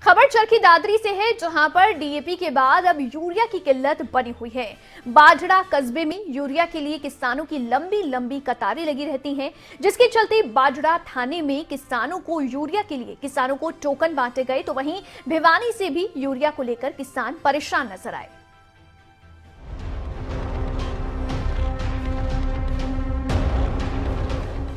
खबर चरखी दादरी से है, जहां पर डीएपी के बाद अब यूरिया की किल्लत बनी हुई है। बाजड़ा कस्बे में यूरिया के लिए किसानों की लंबी लंबी कतारें लगी रहती हैं, जिसके चलते बाजड़ा थाने में किसानों को यूरिया के लिए किसानों को टोकन बांटे गए, तो वहीं भिवानी से भी यूरिया को लेकर किसान परेशान नजर आए।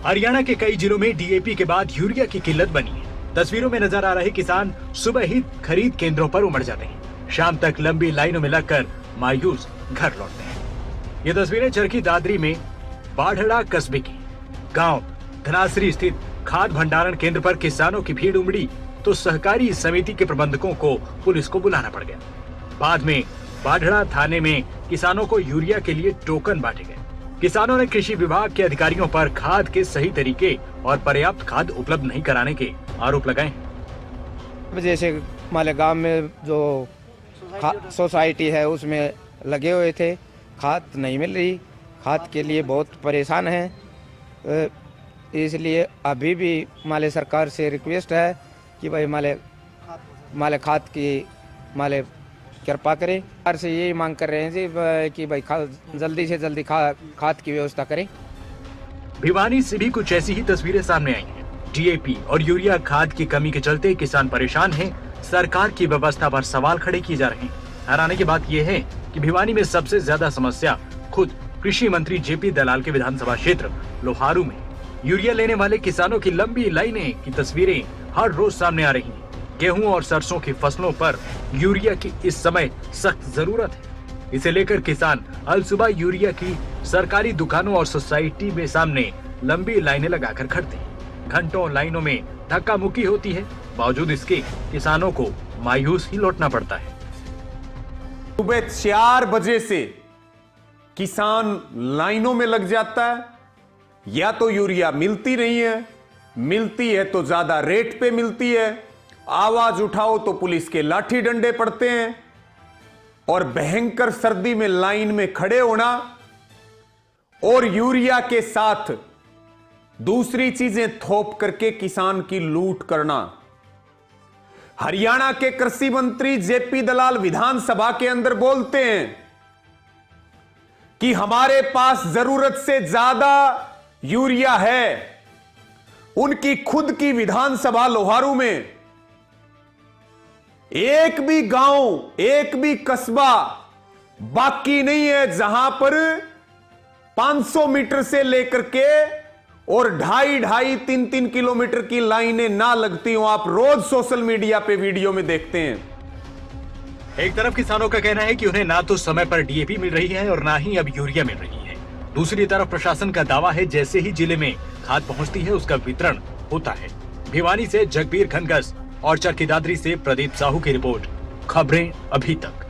हरियाणा के कई जिलों में डीएपी के बाद यूरिया की किल्लत बनी है। तस्वीरों में नजर आ रहे किसान सुबह ही खरीद केंद्रों पर उमड़ जाते हैं, शाम तक लंबी लाइनों में लगकर मायूस घर लौटते हैं। ये तस्वीरें चरखी दादरी में बाढ़ड़ा कस्बे की गांव धनासरी स्थित खाद भंडारण केंद्र पर किसानों की भीड़ उमड़ी तो सहकारी समिति के प्रबंधकों को पुलिस को बुलाना पड़ गया। बाद में बाढ़ड़ा थाने में किसानों को यूरिया के लिए टोकन बांटे गए। किसानों ने कृषि विभाग के अधिकारियों पर खाद के सही तरीके और पर्याप्त खाद उपलब्ध नहीं कराने के आरोप लगाए। जैसे हमारे गांव में जो सोसाइटी है उसमें लगे हुए थे, खाद नहीं मिल रही, खाद के लिए बहुत परेशान हैं। इसलिए अभी भी हमारे सरकार से रिक्वेस्ट है कि भाई हमारे खाद की हमारे कृपा करें। सरकार से यही मांग कर रहे हैं जी कि भाई जल्दी से जल्दी खाद की व्यवस्था करें। भिवानी से भी कुछ ऐसी ही तस्वीरें सामने आई हैं। डीएपी और यूरिया खाद की कमी के चलते किसान परेशान हैं। सरकार की व्यवस्था पर सवाल खड़े किए जा रहे हैं। हैरानी की बात यह है कि भिवानी में सबसे ज्यादा समस्या खुद कृषि मंत्री जेपी दलाल के विधानसभा क्षेत्र लोहारू में यूरिया लेने वाले किसानों की लंबी लाइनें की तस्वीरें हर रोज सामने आ रही हैं। गेहूं और सरसों की फसलों पर यूरिया की इस समय सख्त जरूरत है। इसे लेकर किसान अल सुबह यूरिया की सरकारी दुकानों और सोसाइटी में सामने लंबी लाइनें लगाकर खड़ते हैं। घंटों लाइनों में धक्का मुक्की होती है, बावजूद इसके किसानों को मायूस ही लौटना पड़ता है। सुबह 4 बजे से किसान लाइनों में लग जाता है। या तो यूरिया मिलती नहीं है, मिलती है तो ज्यादा रेट पे मिलती है, आवाज उठाओ तो पुलिस के लाठी डंडे पड़ते हैं, और भयंकर सर्दी में लाइन में खड़े होना और यूरिया के साथ दूसरी चीजें थोप करके किसान की लूट करना। हरियाणा के कृषि मंत्री जेपी दलाल विधानसभा के अंदर बोलते हैं कि हमारे पास जरूरत से ज्यादा यूरिया है। उनकी खुद की विधानसभा लोहारू में एक भी गांव, एक भी कस्बा बाकी नहीं है जहां पर 500 मीटर से लेकर के और 2.5-3 किलोमीटर की लाइनें ना लगती हो। आप रोज सोशल मीडिया पे वीडियो में देखते हैं। एक तरफ किसानों का कहना है कि उन्हें ना तो समय पर डीएपी मिल रही है और ना ही अब यूरिया मिल रही है। दूसरी तरफ प्रशासन का दावा है जैसे ही जिले में खाद पहुंचती है उसका वितरण होता है। भिवानी से जगबीर खनगस और चरखी दादरी से प्रदीप साहू की रिपोर्ट। खबरें अभी तक।